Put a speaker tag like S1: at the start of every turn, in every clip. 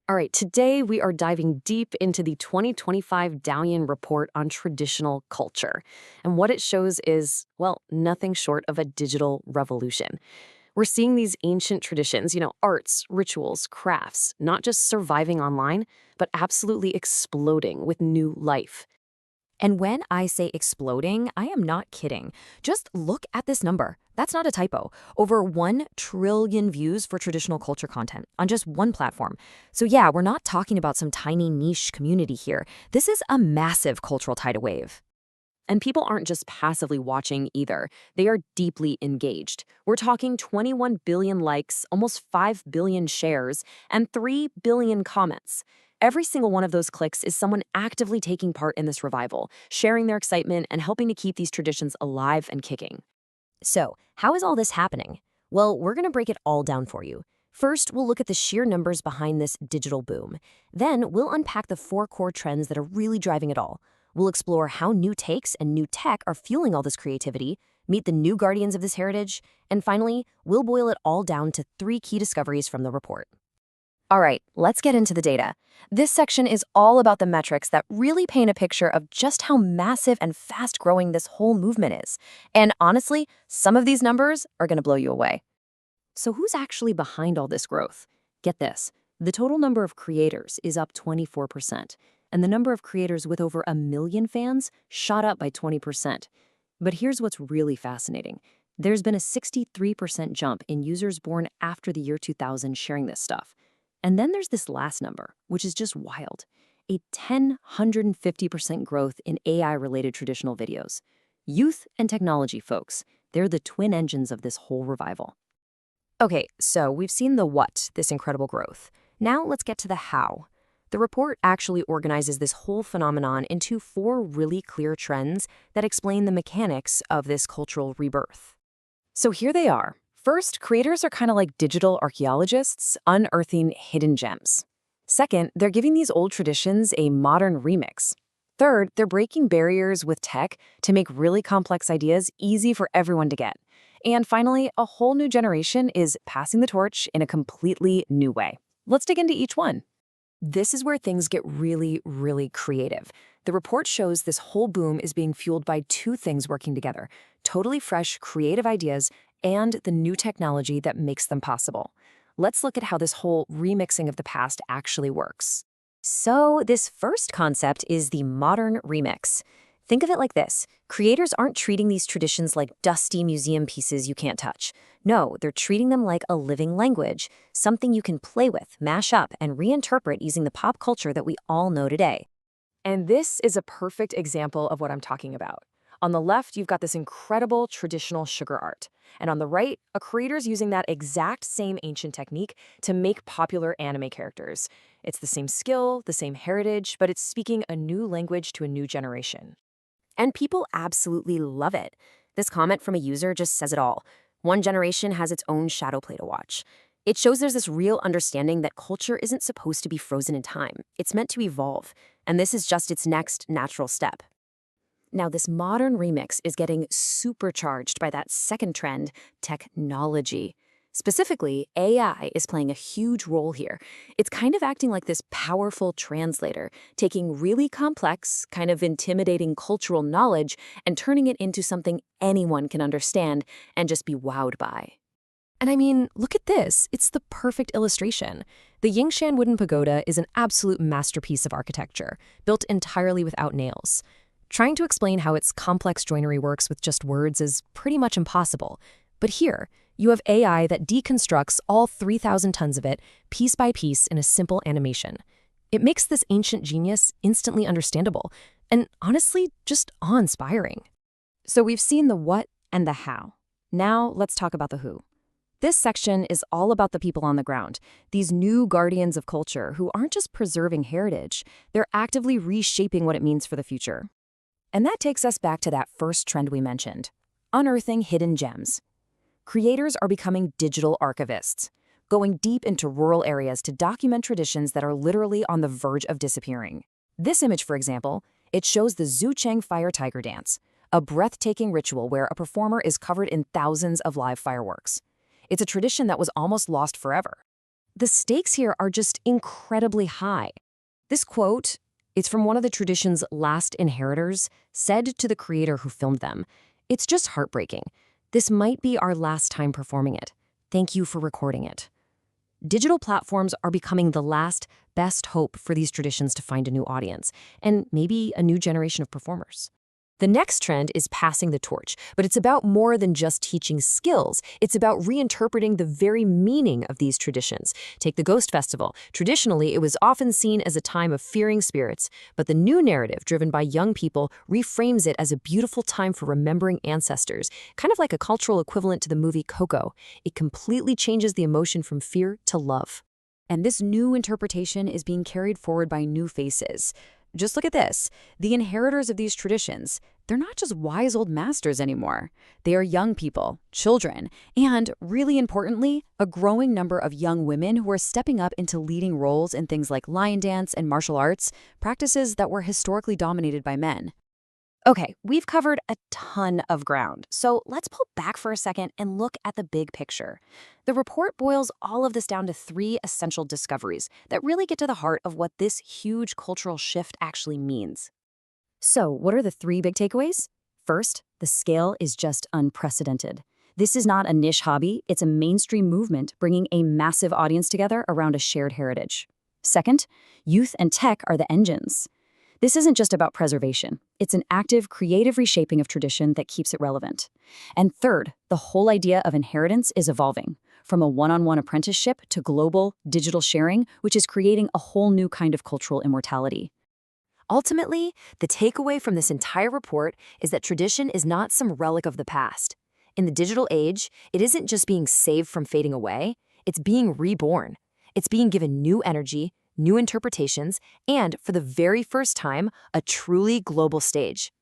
S1: All right, today we are diving deep into the 2025 Douyin report on traditional culture. And what it shows is, well, nothing short of a digital revolution. We're seeing these ancient traditions, arts, rituals, crafts, not just surviving online, but absolutely exploding with new life.
S2: And when I say exploding, I am not kidding. Just look at this number. That's not a typo. Over 1 trillion views for traditional culture content on just one platform. So yeah, we're not talking about some tiny niche community here. This is a massive cultural tidal wave.
S1: And people aren't just passively watching either. They are deeply engaged. We're talking 21 billion likes, almost 5 billion shares, and 3 billion comments. Every single one of those clicks is someone actively taking part in this revival, sharing their excitement and helping to keep these traditions alive and kicking.
S2: So, how is all this happening? Well, we're going to break it all down for you. First, we'll look at the sheer numbers behind this digital boom. Then, we'll unpack the 4 core trends that are really driving it all. We'll explore how new takes and new tech are fueling all this creativity, meet the new guardians of this heritage, and finally, we'll boil it all down to 3 key discoveries from the report. All right, let's get into the data. This section is all about the metrics that really paint a picture of just how massive and fast-growing this whole movement is. And honestly, some of these numbers are going to blow you away.
S1: So who's actually behind all this growth? Get this, the total number of creators is up 24%, and the number of creators with over 1 million fans shot up by 20%. But here's what's really fascinating. There's been a 63% jump in users born after the year 2000 sharing this stuff. And then there's this last number, which is just wild. A 150% growth in AI-related traditional videos. Youth and technology, folks, they're the twin engines of this whole revival.
S2: Okay, so we've seen the what, this incredible growth. Now let's get to the how. The report actually organizes this whole phenomenon into 4 really clear trends that explain the mechanics of this cultural rebirth.
S1: So here they are. First, creators are kind of like digital archaeologists unearthing hidden gems. Second, they're giving these old traditions a modern remix. Third, they're breaking barriers with tech to make really complex ideas easy for everyone to get. And finally, a whole new generation is passing the torch in a completely new way. Let's dig into each one. This is where things get really, really creative. The report shows this whole boom is being fueled by 2 things working together: totally fresh, creative ideas and the new technology that makes them possible. Let's look at how this whole remixing of the past actually works.
S2: So this first concept is the modern remix. Think of it like this. Creators aren't treating these traditions like dusty museum pieces you can't touch. No, they're treating them like a living language, something you can play with, mash up, and reinterpret using the pop culture that we all know today.
S1: And this is a perfect example of what I'm talking about. On the left, you've got this incredible traditional sugar art. And on the right, a creator's using that exact same ancient technique to make popular anime characters. It's the same skill, the same heritage, but it's speaking a new language to a new generation.
S2: And people absolutely love it. This comment from a user just says it all. One generation has its own shadow play to watch. It shows there's this real understanding that culture isn't supposed to be frozen in time. It's meant to evolve, and this is just its next natural step. Now, this modern remix is getting supercharged by that second trend, technology. Specifically, AI is playing a huge role here. It's kind of acting like this powerful translator, taking really complex, kind of intimidating cultural knowledge and turning it into something anyone can understand and just be wowed by. And I mean, look at this. It's the perfect illustration. The Yingshan wooden pagoda is an absolute masterpiece of architecture, built entirely without nails. Trying to explain how its complex joinery works with just words is pretty much impossible. But here, you have AI that deconstructs all 3,000 tons of it, piece by piece, in a simple animation. It makes this ancient genius instantly understandable, and honestly, just awe-inspiring. So we've seen the what and the how. Now let's talk about the who. This section is all about the people on the ground, these new guardians of culture who aren't just preserving heritage, they're actively reshaping what it means for the future. And that takes us back to that first trend we mentioned, unearthing hidden gems. Creators are becoming digital archivists, going deep into rural areas to document traditions that are literally on the verge of disappearing. This image, for example, it shows the Zhucheng Fire Tiger Dance, a breathtaking ritual where a performer is covered in thousands of live fireworks. It's a tradition that was almost lost forever.
S1: the stakes here are just incredibly high. This quote, it's from one of the tradition's last inheritors, said to the creator who filmed them. It's just heartbreaking. This might be our last time performing it. Thank you for recording it. Digital platforms are becoming the last best hope for these traditions to find a new audience, and maybe a new generation of performers. The next trend is passing the torch, but it's about more than just teaching skills. It's about reinterpreting the very meaning of these traditions. Take the Ghost Festival. Traditionally, it was often seen as a time of fearing spirits, but the new narrative, driven by young people, reframes it as a beautiful time for remembering ancestors, kind of like a cultural equivalent to the movie Coco. It completely changes the emotion from fear to love. And this new interpretation is being carried forward by new faces. Just look at this. The inheritors of these traditions, they're not just wise old masters anymore. They are young people, children, and, really importantly, a growing number of young women who are stepping up into leading roles in things like lion dance and martial arts, practices that were historically dominated by men. Okay, we've covered a ton of ground, so let's pull back for a second and look at the big picture. The report boils all of this down to 3 essential discoveries that really get to the heart of what this huge cultural shift actually means. So, what are the 3 big takeaways? First, the scale is just unprecedented. This is not a niche hobby, it's a mainstream movement bringing a massive audience together around a shared heritage. Second, youth and tech are the engines. This isn't just about preservation. It's an active, creative reshaping of tradition that keeps it relevant. And third, the whole idea of inheritance is evolving, from a one-on-one apprenticeship to global, digital sharing, which is creating a whole new kind of cultural immortality. Ultimately, the takeaway from this entire report is that tradition is not some relic of the past. In the digital age, it isn't just being saved from fading away, it's being reborn. It's being given new energy, new interpretations, and, for the very first time, a truly global stage.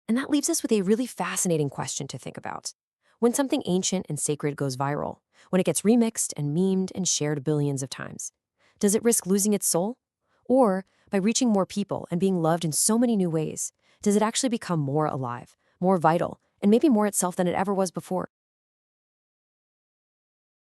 S1: And that leaves us with a really fascinating question to think about. When something ancient and sacred goes viral, when it gets remixed and memed and shared billions of times, does it risk losing its soul? Or, by reaching more people and being loved in so many new ways, does it actually become more alive, more vital, and maybe more itself than it ever was before?